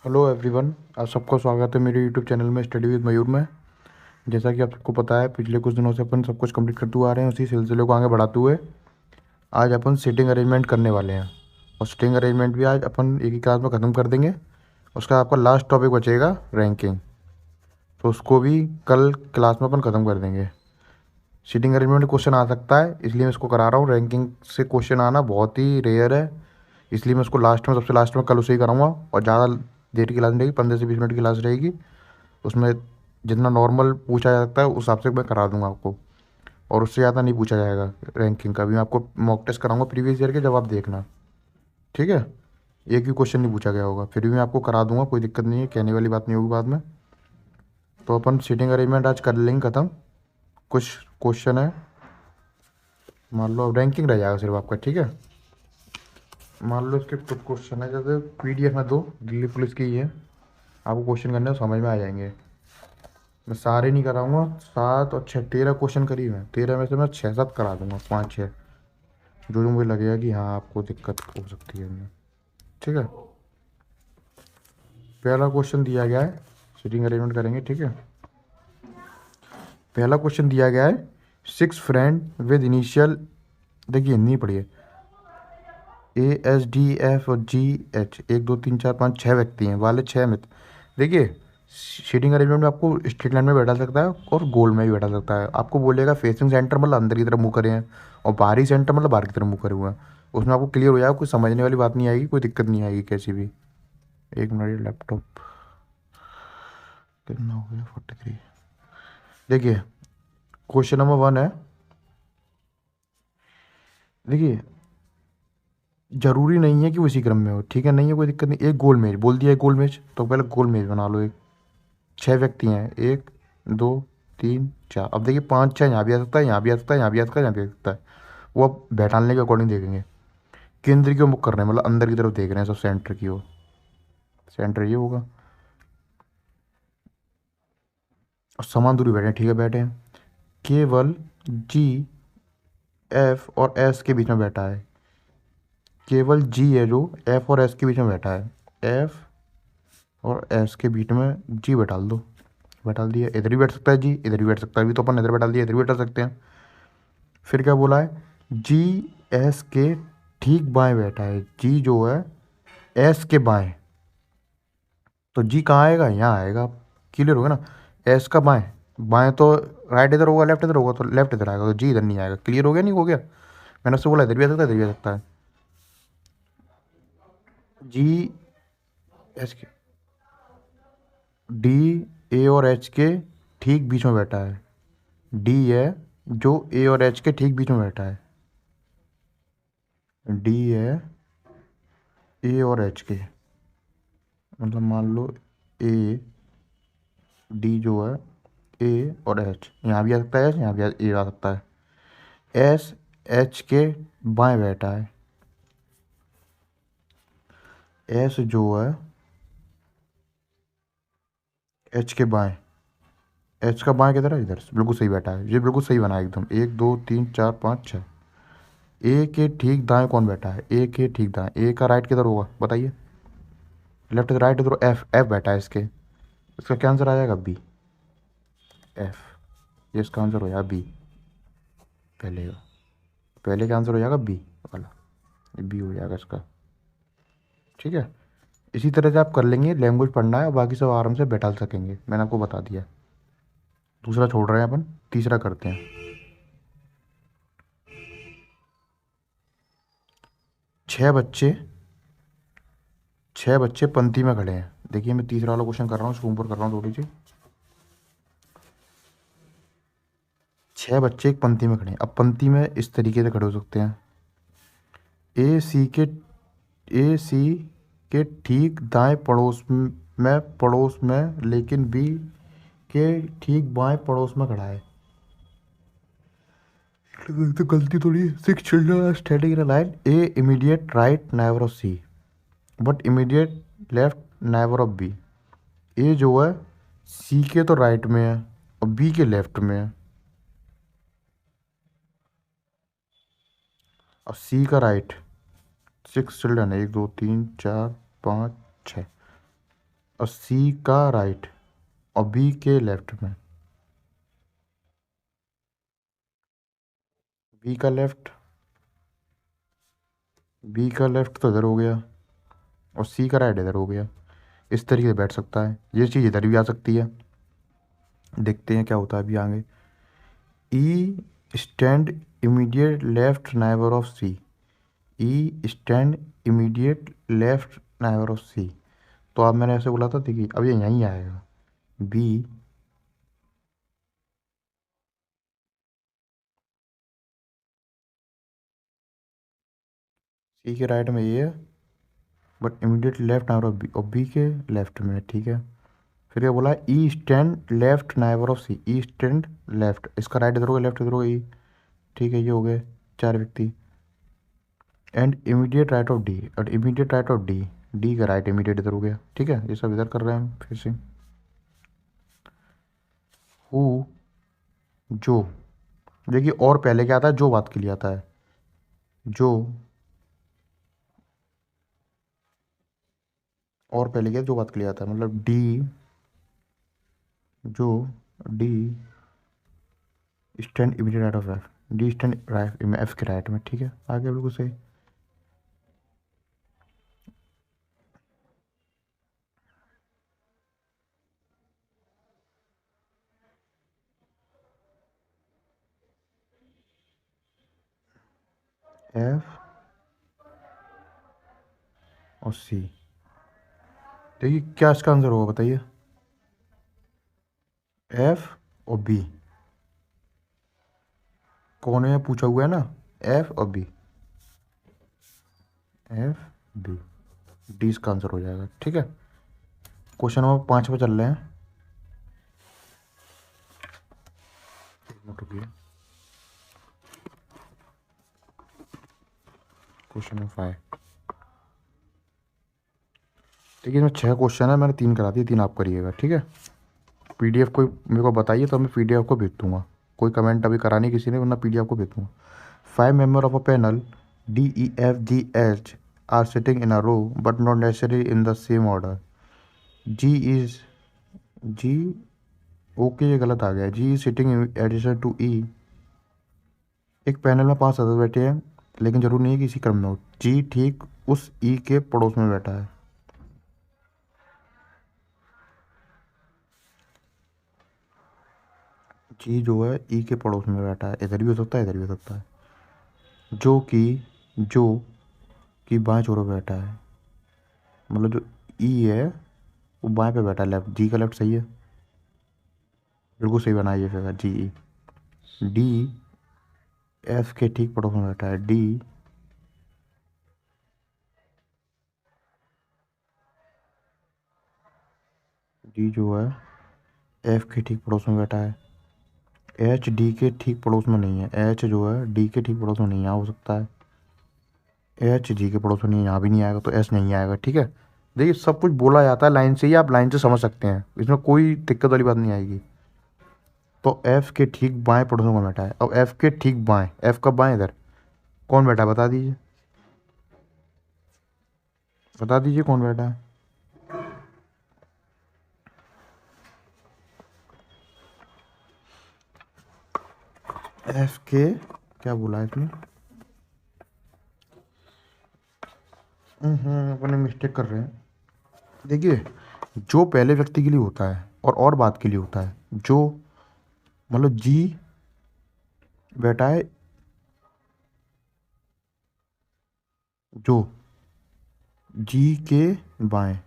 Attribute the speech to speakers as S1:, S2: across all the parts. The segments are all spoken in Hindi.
S1: हेलो एवरीवन, आप सबका स्वागत है मेरे यूट्यूब चैनल में स्टडी विद मयूर में। जैसा कि आप सबको पता है, पिछले कुछ दिनों से अपन सब कुछ कंप्लीट करते हुए आ रहे हैं। उसी सिलसिले को आगे बढ़ाते हुए आज अपन सीटिंग अरेंजमेंट करने वाले हैं। और सीटिंग अरेंजमेंट भी आज अपन एक ही क्लास में ख़त्म कर देंगे। उसका आपका लास्ट टॉपिक बचेगा रैंकिंग, तो उसको भी कल क्लास में अपन ख़त्म कर देंगे। सीटिंग अरेंजमेंट क्वेश्चन आ सकता है, इसलिए मैं इसको करा रहा हूँ। रैंकिंग से क्वेश्चन आना बहुत ही रेयर है, इसलिए मैं उसको लास्ट में, सबसे लास्ट में कल उसे ही कराऊंगा। और ज़्यादा देर की क्लास नहीं रहेगी, 15 से 20 मिनट की क्लास रहेगी। उसमें जितना नॉर्मल पूछा जा सकता है उस हिसाब से मैं करा दूंगा आपको, और उससे ज़्यादा नहीं पूछा जाएगा रैंकिंग का भी। मैं आपको मॉक टेस्ट कराऊंगा प्रीवियस ईयर के, जब आप देखना। ठीक है, एक भी क्वेश्चन नहीं पूछा गया होगा, फिर भी मैं आपको करा दूंगा, कोई दिक्कत नहीं है, कहने वाली बात नहीं होगी बाद में। तो अपन सीटिंग अरेंजमेंट आज कर लेंगे ख़त्म। कुछ क्वेश्चन है, मान लो अब रैंकिंग रह जाएगा सिर्फ आपका। ठीक है, मान लो इसके कुछ क्वेश्चन है, जैसे पीडीएफ में दो, दिल्ली पुलिस की ही है। आपको क्वेश्चन करने समझ में आ जाएंगे। मैं सारे नहीं कराऊंगा, 7 और 6, 13 क्वेश्चन करीब हैं। 13 में से मैं 6-7 करा दूंगा, 5-6, जो जो मुझे लगेगा कि हाँ आपको दिक्कत हो सकती है इनमें। ठीक है, पहला क्वेश्चन दिया गया है, सीटिंग अरेंजमेंट करेंगे। ठीक है, पहला क्वेश्चन दिया गया है, 6 फ्रेंड विद इनिशियल, देखिए नहीं पढ़िए, ASDF और GH, 1 2 3 4 5 6 व्यक्ति हैं वाले 6 मित्र। देखिए, सीटिंग अरेंजमेंट में आपको स्ट्रेट लाइन में बैठा सकता है और गोल में भी बैठा सकता है। आपको बोलेगा फेसिंग सेंटर मतलब अंदर की तरफ मुँह करे हैं, और बाहरी सेंटर मतलब बाहर की तरफ मुँह करे हुए हैं। उसमें आपको क्लियर हो जाएगा, कोई समझने वाली बात नहीं आएगी, कोई दिक्कत नहीं आएगी कैसी भी। एक मिनट, लैपटॉप कितना हो गया, 43। देखिए, क्वेश्चन नंबर 1 है। देखिए, जरूरी नहीं है कि वो इसी क्रम में हो, ठीक है, नहीं है कोई दिक्कत नहीं। एक गोल मेज बोल दिया, एक गोल मेज, तो पहले गोल मेज बना लो। एक 6 व्यक्ति हैं, 1 2 3 4। अब देखिए 5 6 यहाँ भी आ सकता है, यहाँ भी आ सकता है, यहाँ भी आ सकता है, यहाँ भी आ सकता है। वो अब बैठाने के अकॉर्डिंग देखेंगे। केंद्र की ओर मुख कर रहे हैं, मतलब अंदर की तरफ देख रहे हैं, सब सेंटर की ओर। सेंटर ये होगा। और समान दूरी बैठे हैं, ठीक है, बैठे हैं। केवल GF और S के बीच में बैठा है। केवल G है जो F और S के बीच में बैठा है। F और S के बीच में G बैठा दो। बैठा दिया। इधर भी बैठ सकता है जी, इधर भी बैठ सकता है, अभी तो अपन इधर बैठा दिया, इधर भी बैठा सकते हैं। फिर क्या बोला है, GS के ठीक बाएं बैठा है। G जो है S के बाएं, तो G कहाँ आएगा, यहाँ आएगा। क्लियर होगा ना, S का बाएं, बाएं तो राइट इधर होगा, लेफ्ट इधर होगा, तो लेफ्ट इधर आएगा, तो G इधर नहीं आएगा। क्लियर हो गया, नहीं हो गया? मैंने उससे बोला इधर भी आ सकता है, इधर भी आ सकता है। G S के, D A और H के ठीक बीच में बैठा है। D है जो A और H के ठीक बीच में बैठा है। D है A और H के, मतलब मान लो A, D जो है A और H, यहाँ भी आ सकता है H, यहाँ भी A आ सकता है। S H के बाएं बैठा है। S जो है H के बाएं, H का बाएं किधर है, इधर, बिल्कुल सही बैठा है। ये बिल्कुल सही बना है एकदम। 1 2 3 4 5 6। A के ठीक दाएं कौन बैठा है, A के ठीक दाएं। A का राइट किधर होगा बताइए, लेफ्ट राइट इधर। F बैठा है इसके, इसका क्या आंसर आ जाएगा, बी, F। ये इसका आंसर हो जाएगा बी, पहले का, पहले का आंसर हो जाएगा बी वाला, ये बी हो जाएगा इसका। ठीक है, इसी तरह से आप कर लेंगे। लैंग्वेज पढ़ना है और बाकी सब आराम से बैठा सकेंगे, मैंने आपको बता दिया। दूसरा छोड़ रहे हैं अपन, तीसरा करते हैं। 6 बच्चे, 6 बच्चे पंक्ति में खड़े हैं। देखिए, मैं तीसरा वाला क्वेश्चन कर रहा हूँ, इसको ऊपर कर रहा हूँ थोड़ी सी। 6 बच्चे एक पंक्ति में खड़े हैं। अब पंक्ति में इस तरीके से खड़े हो सकते हैं। ए सी के, ए सी के ठीक दाएं पड़ोस में, लेकिन बी के ठीक बाएं पड़ोस में खड़ा है। तो गलती थोड़ी। 6 children are standing in a line, E immediate right neighbour of C but immediate left neighbour of B. E जो है सी के तो राइट में है और बी के लेफ्ट में है। और सी का राइट, 6 चिल्ड्रन है, 1 2 3 4 5 6। और सी का राइट और बी के लेफ्ट में। बी का लेफ्ट, बी का लेफ्ट तो इधर हो गया और सी का राइट इधर हो गया। इस तरीके से बैठ सकता है। ये चीज़ इधर भी आ सकती है। देखते हैं क्या होता है अभी आगे। E stand immediate left neighbour of C. E stand immediate left neighbour of C. तो अब मैंने ऐसे बोला था, देखिए अब ये यहीं आएगा। बी सी के राइट में ये है, but immediate left neighbour of B, और बी के लेफ्ट में, ठीक है। फिर ये बोला E stand left neighbour of C. E stand left, इसका राइट इधर होगा, लेफ्ट इधर होगा ई, ठीक है। ये हो गए 4 व्यक्ति। And immediate right of D, और immediate right of D, D का राइट इमीडिएट इधर हो गया, ठीक है। ये सब इधर कर रहे हैं हम फिर से। हु, जो, देखिए और पहले क्या आता है, जो बात के लिए आता है। जो, और पहले क्या, जो बात के लिए आता है, मतलब डी, जो, D stand immediate right of F. D stand right F के राइट में, ठीक है। आगे बिल्कुल सही। एफ और सी, देखिए क्या इसका आंसर होगा बताइए। एफ और बी, कौन है पूछा हुआ है ना, एफ और बी, एफ बी, डी इसका आंसर हो जाएगा, ठीक है। क्वेश्चन नंबर 5 पे चल रहे हैं। एक मिनट रुकिए। क्वेश्चन नंबर 5, देखिए इसमें 6 क्वेश्चन है, मैंने 3 करा दिए, 3 आप करिएगा, ठीक है। पीडीएफ कोई मेरे को बताइए तो मैं पीडीएफ को भेज दूंगा। कोई कमेंट अभी करा नहीं किसी ने, वरना पीडीएफ को भेज दूंगा। 5 member of a panel D E F G H are sitting in a row but not necessary in the same order. G is, G, okay ये गलत आ गया। G is sitting addition to E. एक पैनल में 5 सदस्य बैठे हैं, लेकिन जरूरी नहीं है कि इसी क्रम में हो। जी ठीक उस ई के पड़ोस में बैठा है। जी जो है ई के पड़ोस में बैठा है, इधर भी हो सकता है, इधर भी हो सकता है। जो कि, जो कि बाएं छोर पे बैठा है, मतलब जो ई है वो बाएं पे बैठा है, लेफ्ट, जी का लेफ्ट सही है, बिल्कुल सही बनाइए फिर जी ई। डी एफ के ठीक पड़ोस में बैठा है। डी, डी जो है एफ के ठीक पड़ोस में बैठा है। एच डी के ठीक पड़ोस में नहीं है। एच जो है डी के ठीक पड़ोस में नहीं, यहाँ हो सकता है। एच जी के पड़ोस में नहीं है, यहाँ भी नहीं आएगा, तो एस नहीं आएगा, ठीक है। देखिए सब कुछ बोला जाता है लाइन से ही, आप लाइन से समझ सकते हैं, इसमें कोई दिक्कत वाली बात नहीं आएगी। तो एफ के ठीक बाएं पड़ोस में कौन बैठा है। अब एफ के ठीक बाएं, एफ का बाएं इधर कौन बैठा है बता दीजिए, बता दीजिए कौन बैठा है। एफ के, क्या बोला है इसमें, अपने मिस्टेक कर रहे हैं। देखिए जो पहले व्यक्ति के लिए होता है और बात के लिए होता है। जो, मतलब जी बैठा है, जो जी के बाएं,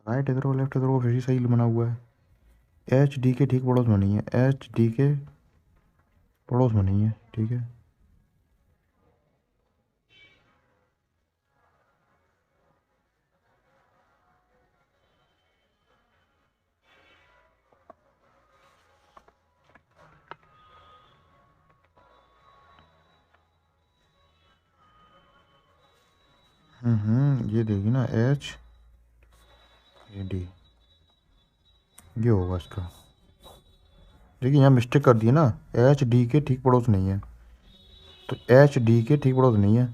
S1: राइट इधर हो, लेफ्ट इधर हो, फिर ही सही बना हुआ है। एच डी के ठीक पड़ोस में नहीं है, एच डी के पड़ोस में नहीं है, ठीक है। ये देखिए ना, एच ए डी, ये होगा इसका। देखिए यहाँ मिस्टेक कर दी है ना, एच डी के ठीक पड़ोस नहीं है, तो एच डी के ठीक पड़ोस नहीं है,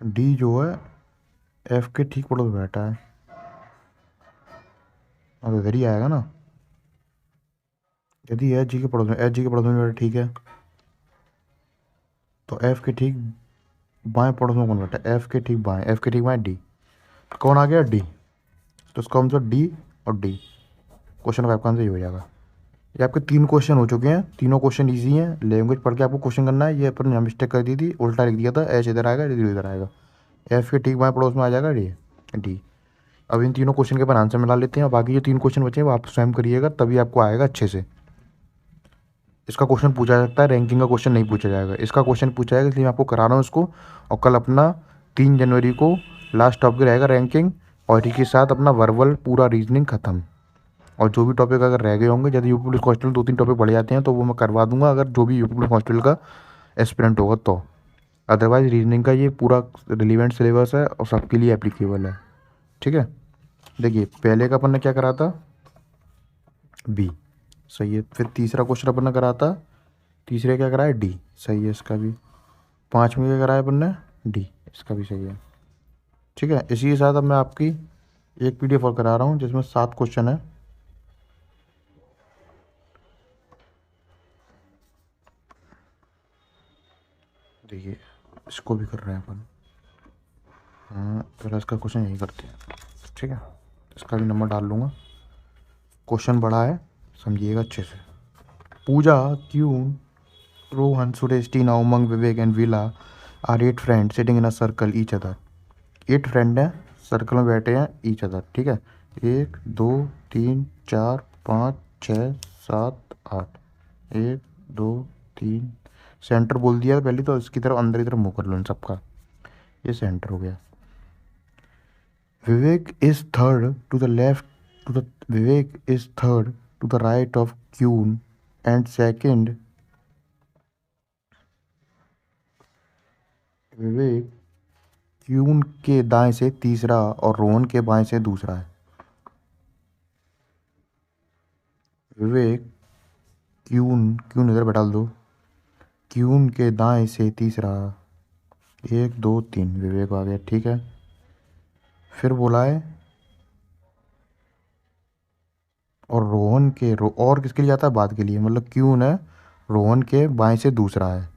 S1: डी जो है एफ के ठीक पड़ोस में बैठा है, अब इधर ही आएगा ना। यदि एच जी के पड़ोस में, एच जी के पड़ोस में बैठा, ठीक है, तो एफ के ठीक बाएं पड़ोस में कौन बैठा है? एफ के ठीक बाएं, एफ के ठीक बाएं डी। कौन आ गया? डी। तो इसका आंसर डी और डी। क्वेश्चन 5 का आंसर ये हो जाएगा। ये आपके 3 क्वेश्चन हो चुके हैं, तीनों क्वेश्चन इजी हैं। लैंग्वेज पढ़ के आपको क्वेश्चन करना है। ये अपन यहाँ मिस्टेक कर दी थी, उल्टा लिख दिया था, एच इधर आएगा, डी इधर आएगा। एफ के ठीक बाएं पड़ोस में आ जाएगा डी, डी। अब इन तीनों क्वेश्चन के अपन आंसर मिला लेते हैं, और बाकी जो 3 क्वेश्चन बचे हैं वो आप स्वयं करिएगा, तभी आपको आएगा अच्छे से। इसका क्वेश्चन पूछा जा सकता है, रैंकिंग का क्वेश्चन नहीं पूछा जाएगा। इसका क्वेश्चन पूछा जाएगा, इसलिए मैं आपको करा रहा हूँ इसको। और कल अपना 3 जनवरी को लास्ट टॉपिक रहेगा रैंकिंग, और इसी के साथ अपना वर्बल पूरा रीजनिंग खत्म। और जो भी टॉपिक अगर रह गए होंगे, यदि यूपी पुलिस हॉस्टल 2-3 टॉपिक बढ़ जाते हैं तो वो मैं करवा दूंगा, अगर जो भी यूपी पुलिस हॉस्टल का एस्पिरेंट होगा तो। अदरवाइज रीजनिंग का ये पूरा रिलीवेंट सिलेबस है और सबके लिए एप्लीकेबल है, ठीक है। देखिए पहले का अपन ने क्या करा था, बी, सही है। फिर तीसरा क्वेश्चन अपन ने करा था, तीसरे क्या करा है, डी, सही है इसका भी। 5वें क्या करा है अपन ने, डी, इसका भी सही है, ठीक है। इसी के साथ अब मैं आपकी एक पीडीएफ और करा रहा हूँ जिसमें 7 क्वेश्चन है। देखिए इसको भी कर रहे हैं अपन। हाँ पहले इसका क्वेश्चन यही करते हैं, ठीक है। इसका भी नंबर डाल लूँगा। क्वेश्चन बड़ा है, समझिएगा अच्छे से। Pooja, Quinn, Rohan, Suresh, Tina, Umang, Vivek and Vila are 8 friend sitting in a circle each other. 8 friend हैं, सर्कल में बैठे हैं ईच अदर, ठीक है। 1 2 3 4 5 6 7 8, 1 2 3, सेंटर बोल दिया पहले, तो इसकी तरफ अंदर की तरफ मुँह कर लो इन सबका, ये सेंटर हो गया। Vivek is third to the left to the Vivek is third to the right of Quinn and second. Vivek Quinn के दाएं से तीसरा और रोहन के बाएं से दूसरा है। विवेक क्यून, क्यून इधर बैठा दो, क्यून के दाएं से तीसरा, 1 2 3 विवेक आ गया, ठीक है। फिर बोला है और रोहन के और किसके लिए जाता है, बाद के लिए, मतलब क्यून है रोहन के बाएं से दूसरा है,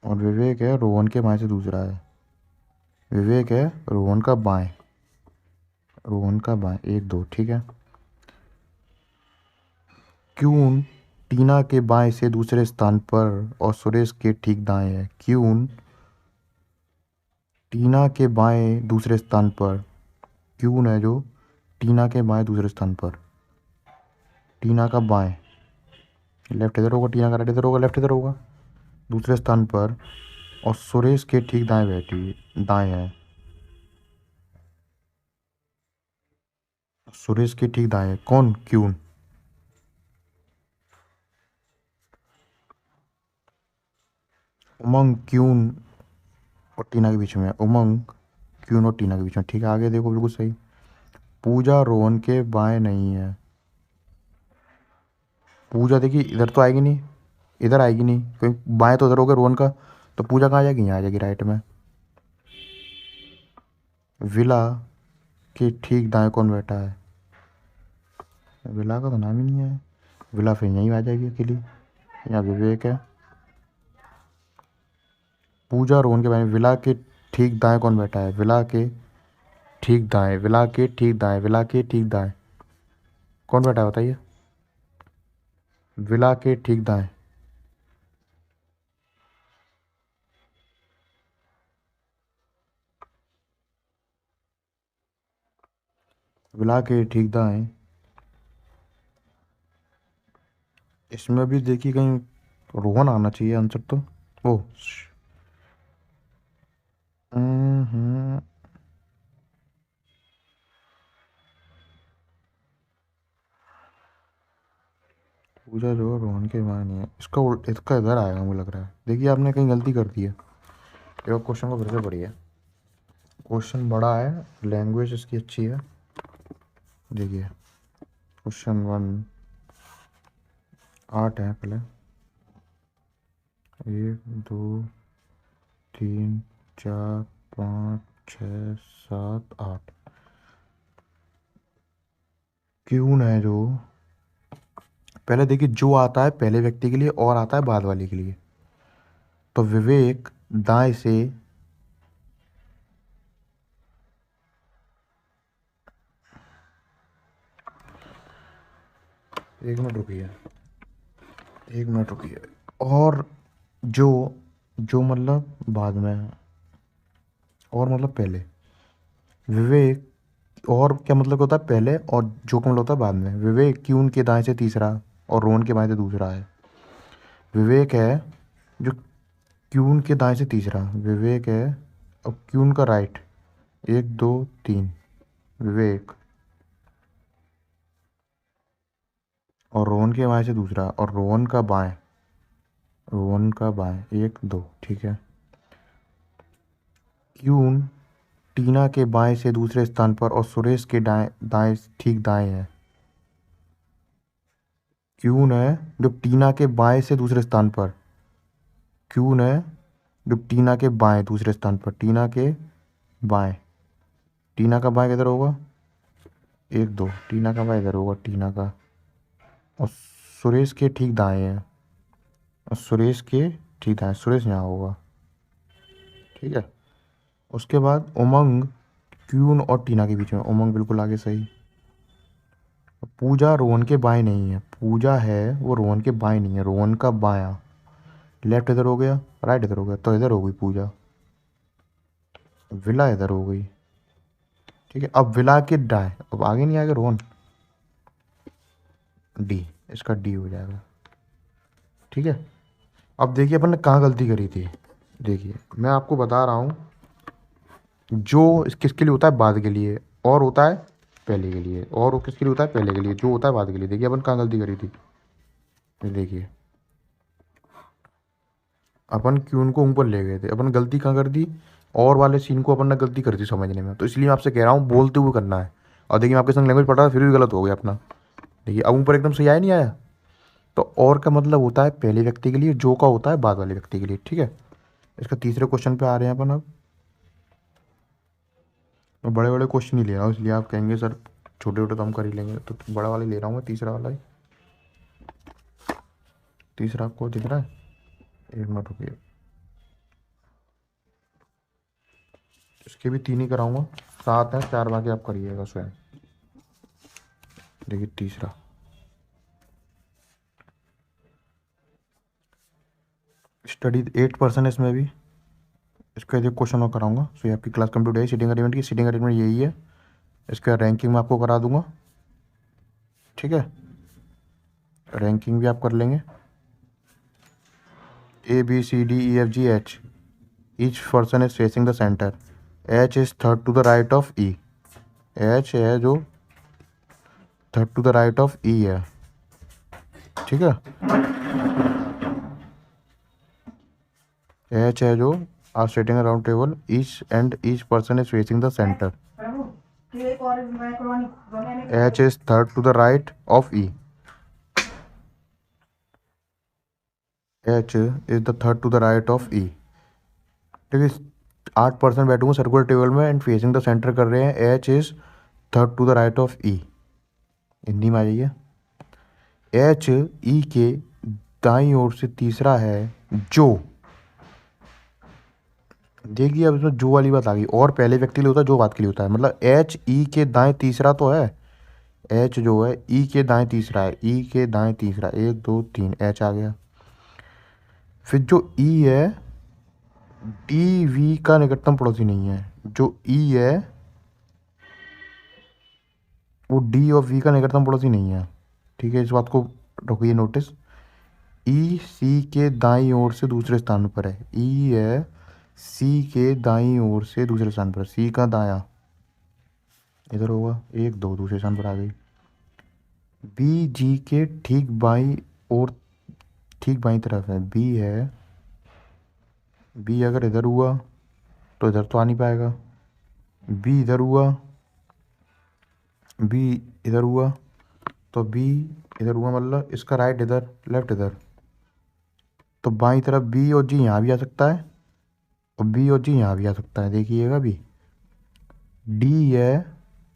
S1: और विवेक है रोहन के बाएं से दूसरा है। विवेक है रोहन का बाएं, रोहन का बाएं, 1 2, ठीक है। क्यून टीना के बाएं से दूसरे स्थान पर और सुरेश के ठीक दाएं है। क्यून टीना के बाएं दूसरे स्थान पर, क्यून है जो टीना के बाएं दूसरे स्थान पर, टीना का बाएं, लेफ्ट इधर होगा, टीना का राइट इधर होगा, लेफ्ट इधर होगा, दूसरे स्थान पर, और सुरेश के ठीक दाएं बैठी, दाएं है, सुरेश के ठीक दाएं है कौन, क्यून। उमंग क्यून और टीना के बीच में है, उमंग क्यून और टीना के बीच में, ठीक है। आगे देखो बिल्कुल सही। पूजा रोहन के बाएं नहीं है, पूजा देखिए इधर तो आएगी नहीं, इधर आएगी नहीं, क्योंकि बाएं तो उधर होगा रोहन का, तो पूजा कहाँ आ जाएगी, यहाँ आ जाएगी राइट में। विला के ठीक दाएं कौन बैठा है, विला का तो नाम ही नहीं है, विला फिर यहीं आ जाएगी अकेली, यहाँ विवेक है। पूजा रोहन के बाएं, विला के ठीक दाएं कौन बैठा है, विला के ठीक दाएं, विला के ठीक दाएं, विला के ठीक दाएं कौन बैठा है बताइए, विला के ठीक दाएं, विला के ठीक दाएं। इसमें भी देखिए कहीं रोहन आना चाहिए आंसर तो, ओ हम्म, पूजा जो है रोहन के वहाँ नहीं है, इसका इधर आएगा मुझे लग रहा है। देखिए आपने कहीं गलती कर दी है, एक क्वेश्चन को फिर से पढ़िए। क्वेश्चन बड़ा है, लैंग्वेज इसकी अच्छी है। देखिए क्वेश्चन 1 8 है पहले, 1 2 3 4 5 6 7 8 क्यून है जो, पहले देखिए जो आता है पहले व्यक्ति के लिए और आता है बाद वाले के लिए। तो विवेक दाएं से, एक मिनट रुकिए, एक मिनट रुकिए, और जो, जो मतलब बाद में है, और मतलब पहले। विवेक और क्या मतलब होता है पहले, और जो का मतलब होता है बाद में। विवेक क्यून के दाएं से तीसरा और रोहन के बाएं से दूसरा है। विवेक है जो क्यून के दाएं से तीसरा, विवेक है, और क्यून का राइट 1 2 3 विवेक, और रोहन के बाएं से दूसरा, और रोहन का बाएं, रोहन का बाएं 1 2, ठीक है। क्यून टीना के बाएं से दूसरे स्थान पर और सुरेश के दाएं दाएं ठीक दाएं है। क्यून है जो टीना के बाएं से दूसरे स्थान पर, क्यून है जो टीना के बाएं दूसरे स्थान पर, टीना के बाएं, टीना का बाएं किधर होगा 1 2, टीना का बाएं इधर होगा, टीना का, और सुरेश के ठीक दाएं है, और सुरेश के ठीक दाएं, सुरेश यहाँ होगा, ठीक है। उसके बाद उमंग क्यून और टीना के बीच में, उमंग बिल्कुल आगे सही। पूजा रोहन के बाएं नहीं है, पूजा है वो रोहन के बाएं नहीं है, रोहन का बायां, लेफ्ट इधर हो गया, राइट इधर हो गया, तो इधर हो गई पूजा, विला इधर हो गई, ठीक है। अब विला के दाएं, अब आगे नहीं आएगा रोहन, डी, इसका डी हो जाएगा, ठीक है। अब देखिए अपन ने कहाँ गलती करी थी, देखिए मैं आपको बता रहा हूँ, जो किसके लिए होता है बाद के लिए, और होता है पहले के लिए, और वो किसके लिए होता है पहले के लिए, जो होता है बाद के लिए। देखिए अपन कहाँ गलती करी थी, ये देखिए अपन क्यून को ऊपर ले गए थे, अपन गलती कहाँ कर दी, और वाले सीन को अपन ने गलती कर दी समझने में, तो इसलिए मैं आपसे कह रहा हूँ बोलते हुए करना है। और देखिए मैं आपके संग लैंग्वेज पढ़ रहा था फिर भी गलत हो गया अपना, देखिए अब ऊपर एकदम सही आया नहीं आया। तो और का मतलब होता है पहले व्यक्ति के लिए, जो का होता है बाद वाले व्यक्ति के लिए, ठीक है। इसका तीसरे क्वेश्चन पे आ रहे हैं अपन अब। मैं बड़े बड़े क्वेश्चन ही ले रहा हूँ, इसलिए आप कहेंगे सर छोटे छोटे तो हम कर ही लेंगे, तो बड़ा वाला ले रहा हूँ मैं, तीसरा वाला ही। तीसरा आपको दिख रहा है, एक मिनट रुकिए, इसके भी 3 ही कराऊंगा, 7 है, 4 बाकी आप करिएगा स्वयं। देखिए तीसरा, स्टडी 8% इसमें भी, इसका एक क्वेश्चन और कराऊंगा। सो ये आपकी क्लास कंप्लीट है सीटिंग अरेंजमेंट की, सीटिंग अरेंजमेंट यही है, इसका रैंकिंग मैं आपको करा दूंगा, ठीक है। रैंकिंग भी आप कर लेंगे, ABCDEFGH, each person is facing the centre, H is third to the right of E, H है जो third to the right of E है, ठीक है। H है जो are sitting around table, each person is facing the centre, H is third to the right of E, H is the third to the right of E, ठीक है। 8% बैठूंगा सर्कुलर टेबल में एंड फेसिंग द सेंटर कर रहे हैं, H is third to the right of E, Hindi में आ जाइए। H E के दाईं ओर से तीसरा है जो, देखिए अब इसमें जो वाली बात आ गई, और पहले व्यक्ति के लिए होता है जो बात के लिए होता है, मतलब H E के दाएं तीसरा तो है, H जो है E के दाएं तीसरा है, E के दाएं तीसरा 1 2 3 H आ गया। फिर जो E है D V का निकटतम पड़ोसी नहीं है, जो E है वो D और V का निकटतम पड़ोसी नहीं है, ठीक है। इस बात को रखिए नोटिस, E C के दाईं ओर से दूसरे स्थान पर है, E है C के दाईं ओर से दूसरे स्थान पर, C का दायां इधर होगा 1 2, दूसरे स्थान पर आ गई। B G के ठीक बाईं ओर, ठीक बाईं तरफ है, B है, B अगर इधर हुआ तो इधर तो आ नहीं पाएगा, B इधर हुआ, B इधर हुआ तो B इधर हुआ, मतलब इसका राइट इधर लेफ्ट इधर, तो बाईं तरफ बी और जी यहाँ भी आ सकता है और बी और जी यहाँ भी आ सकता है। देखिएगा भी डी है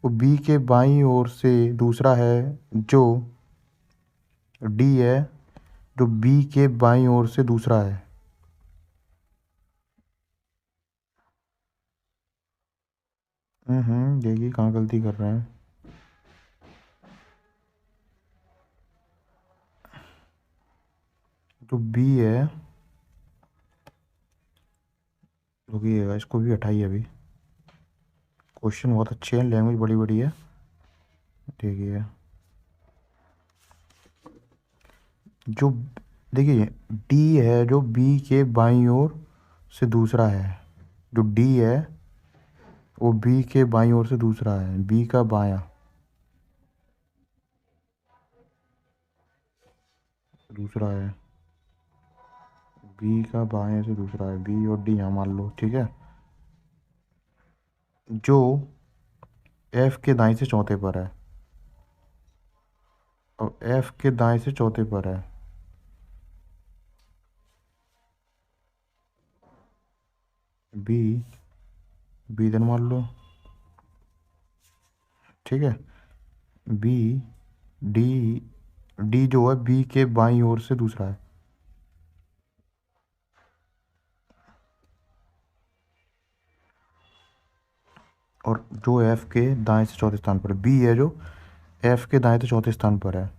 S1: वो बी के बाईं ओर से दूसरा है जो डी है जो बी के बाईं ओर से दूसरा है। देखिए कहाँ गलती कर रहे हैं। जो बी है रुकिएगा इसको भी हटाइए अभी। क्वेश्चन बहुत अच्छे हैं, लैंग्वेज बड़ी बड़ी है। देखिए जो देखिए डी है जो बी के बाईं ओर से दूसरा है। जो डी है वो बी के बाईं ओर से दूसरा है, बी का बायां दूसरा है, बी का बाएं से दूसरा है, बी और डी यहाँ मान लो, ठीक है। जो एफ के दाएं से चौथे पर है और एफ के दाएं से चौथे पर है, बी बी इधर मान लो, ठीक है। बी डी डी जो है बी के बाईं ओर से दूसरा है और जो एफ के दाएं से चौथे स्थान पर है, बी है जो एफ के दाएं से चौथे स्थान पर है।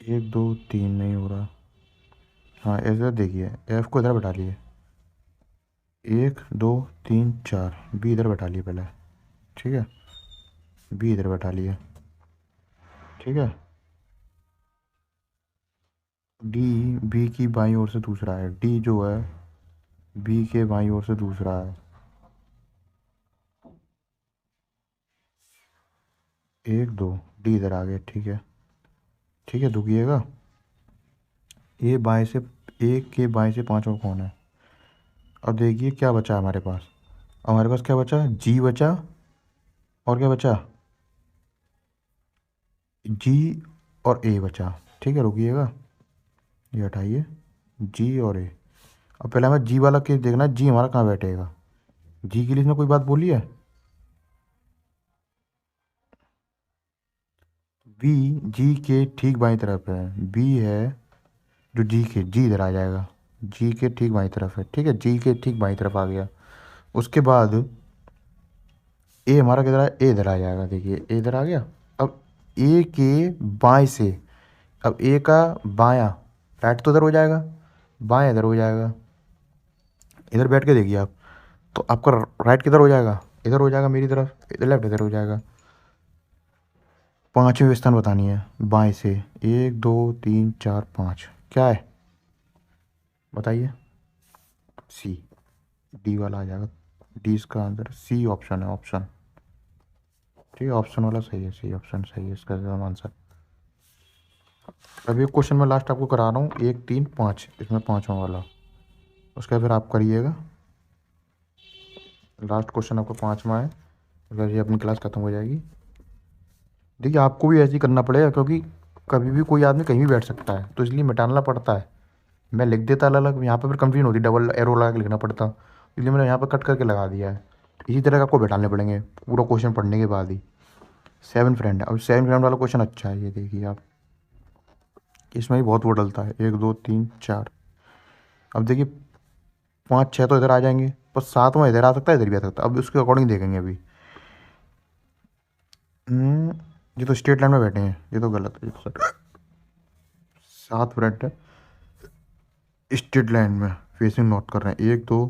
S1: एक दो तीन नहीं हो रहा। हाँ ऐसे देखिए एफ को इधर बैठा लिए, एक दो तीन चार, बी इधर बैठा लिए पहले, ठीक है। बी इधर बैठा लिए, ठीक है। डी बी की बाईं ओर से दूसरा है, डी जो है बी के बाईं ओर से दूसरा है। एक दो डी इधर आ गया, ठीक है, ठीक है। रुकिएगा ये बाएं से एक के बाएं से पांचवा कौन है। अब देखिए क्या बचा हमारे पास। हमारे पास क्या बचा, जी बचा और क्या बचा, जी और ए बचा, ठीक है। रुकिएगा ये हटाइए जी और ए। अब पहले हमें जी वाला केस देखना है, जी हमारा कहाँ बैठेगा। जी के लिए इसने कोई बात बोली है। बी जी के ठीक बाईं तरफ है, बी है जो जी के, जी इधर आ जाएगा, जी के ठीक बाईं तरफ है, ठीक है। जी के ठीक बाईं तरफ आ गया। उसके बाद ए हमारा किधर है, ए इधर आ जाएगा, देखिए ए इधर आ गया। अब ए के बाएं से, अब ए का बायां, राइट तो इधर हो जाएगा, बायां इधर हो जाएगा। इधर बैठ के देखिए आप, तो आपका राइट किधर हो जाएगा, इधर हो जाएगा मेरी तरफ, इधर लेफ्ट इधर हो जाएगा। पांचवें स्थान बतानी है बाएं से, एक दो तीन चार पाँच, क्या है बताइए। सी, डी वाला आ जाएगा, डी इसका आंसर, सी ऑप्शन है, ऑप्शन, ठीक है। ऑप्शन वाला सही है, सी ऑप्शन सही है इसका आंसर। अभी क्वेश्चन में लास्ट आपको करा रहा हूँ, एक तीन पाँच, इसमें पाँचवा वाला, उसका फिर आप करिएगा। लास्ट क्वेश्चन आपका पाँचवा है, अगर ये अपनी क्लास ख़त्म हो जाएगी। देखिए आपको भी ऐसे ही करना पड़ेगा क्योंकि कभी भी कोई आदमी कहीं भी बैठ सकता है, तो इसलिए मिटाना पड़ता है। मैं लिख देता अलग अलग, यहाँ पर फिर कंफ्यूजन होती, डबल एरो लगा के लिखना पड़ता, इसलिए मैंने यहाँ पर कट करके लगा दिया है। इसी तरह का आपको बैठाने पड़ेंगे पूरा क्वेश्चन पढ़ने के बाद ही। सेवन फ्रेंड है, अब सेवन फ्रेंड वाला क्वेश्चन अच्छा है, ये देखिए आप, इसमें भी बहुत वो डलता है, एक दो तीन चार। अब देखिए पाँच छः तो इधर आ जाएंगे, पर सातवां इधर आ सकता है, इधर भी आ सकता है, अब उसके अकॉर्डिंग देखेंगे अभी। ये तो स्ट्रेट लाइन में बैठे हैं, ये तो गलत है, ये तो सात फ्रेंड है स्ट्रेट लाइन में फेसिंग नॉट कर रहे हैं, एक दो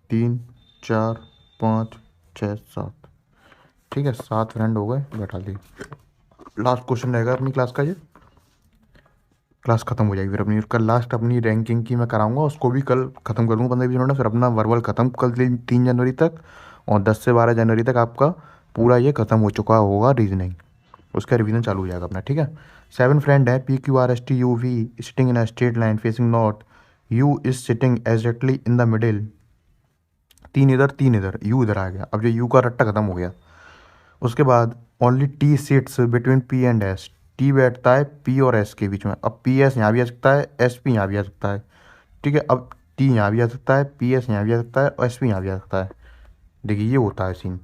S1: तीन चार पाँच छः सात, ठीक है। सात फ्रेंड हो गए, बैठा दिए। लास्ट क्वेश्चन रहेगा अपनी क्लास का, ये क्लास खत्म हो जाएगी फिर अपनी। कल लास्ट अपनी रैंकिंग की मैं कराऊंगा, उसको भी कल ख़त्म कर दूँगा 15-20 मिनट में, फिर अपना वर्बल ख़त्म कल 3 जनवरी तक, और 10 से 12 जनवरी तक आपका पूरा ये ख़त्म हो चुका होगा रीजनिंग, उसका रिवीजन चालू हो जाएगा अपना, ठीक है। सेवन फ्रेंड है, P Q R S T U V sitting in a straight line facing north, U is sitting exactly in the middle, तीन इधर, यू इधर आ गया। अब जो यू का रट्टा ख़त्म हो गया। उसके बाद only T seats between P and S, T बैठता है पी और एस के बीच में। अब पी एस यहाँ भी आ सकता है, एस पी यहाँ भी आ सकता है। ठीक है, अब टी यहाँ भी आ सकता है, पी एस यहाँ भी आ सकता है और एस पी यहाँ भी आ सकता है। देखिए ये होता है सीन।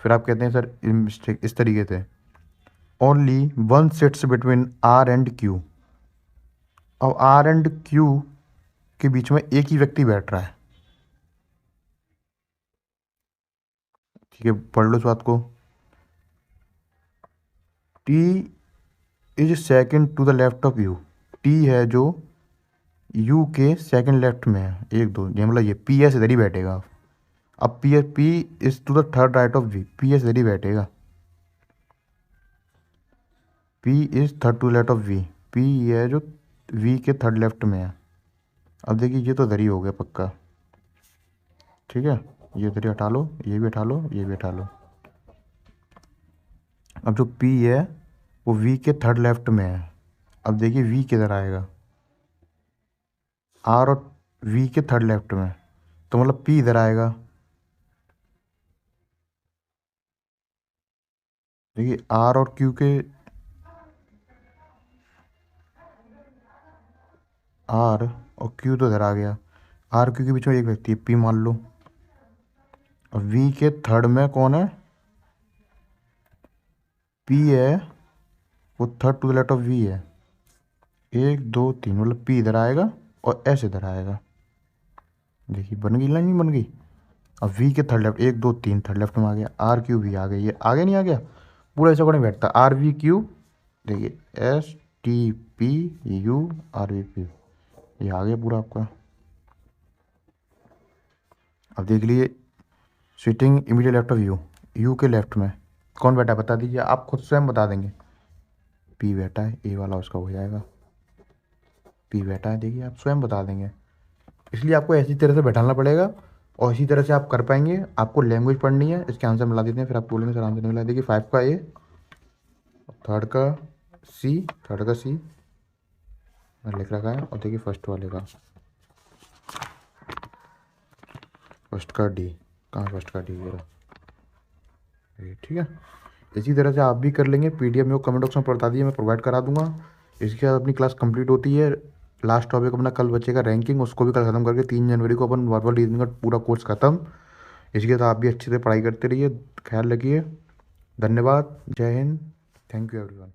S1: फिर आप कहते हैं सर मिस्टेक इस तरीके से, only one sits between R and Q. अब आर एंड क्यू के बीच में एक ही व्यक्ति बैठ रहा है। ठीक है, पढ़ लो इस बात को। T is second to the left of U. T है जो यू के सेकेंड लेफ्ट में है, एक दो, ये मतलब ये पी एस इधर ही बैठेगा। अब P is to the third right of V, P S इधर ही बैठेगा। P is third to left of V, P है जो वी के थर्ड लेफ्ट में है। अब देखिए ये तो इधर ही हो गया पक्का। ठीक है, ये इधर ही हटा लो, ये भी हटा लो, ये भी हटा लो। अब जो P है वो V के थर्ड लेफ्ट में है। अब देखिए V किधर आएगा, R और V के थर्ड लेफ्ट में, तो मतलब P इधर आएगा। देखिए R और Q के, R और Q तो इधर आ गया, R Q के बीच में एक व्यक्ति है P मान लो। अब V के थर्ड में कौन है, P है, वो third to the left of V है। एक दो तीन, मतलब P इधर आएगा और S इधर आएगा। देखिए बन गई, लाइन नहीं बन गई। अब V के थर्ड लेफ्ट, एक दो तीन, थर्ड लेफ्ट में आ गया। R Q भी आ गया, ये आगे नहीं आ गया, पूरा ऐसा नहीं बैठता। आर वी क्यू, देखिए S T P U R V Q, ये आ गया पूरा आपका। अब देख लीजिए, sitting immediate left of U, U के लेफ्ट में कौन बैठा है बता दीजिए, आप खुद स्वयं बता देंगे। पी बैठा है, ए वाला उसका हो जाएगा। पी बैठा है, देखिए आप स्वयं बता देंगे। इसलिए आपको ऐसी तरह से बैठाना पड़ेगा और इसी तरह से आप कर पाएंगे। आपको लैंग्वेज पढ़नी है, इसके आंसर मिला देते हैं, फिर आप बोलेंगे सर आंसर नहीं मिला। देखिए 5 का ए, थर्ड का सी, थर्ड का सी मैंने लिख रखा है, और देखिए फर्स्ट वाले का, फर्स्ट का डी, कहाँ फर्स्ट का डी, ये रहा। ठीक है, इसी तरह से आप भी कर लेंगे। पीडीएफ में कमेंट बॉक्स में बता दिए, मैं प्रोवाइड करा दूंगा। इसके बाद अपनी क्लास कंप्लीट होती है। लास्ट टॉपिक अपना कल बचेगा रैंकिंग, उसको भी कल ख़त्म करके 3 जनवरी को अपन वर्बल रीजनिंग का पूरा कोर्स ख़त्म। इसके बाद आप भी अच्छे से पढ़ाई करते रहिए, ख्याल रखिए। धन्यवाद, जय हिंद, थैंक यू एवरीवन।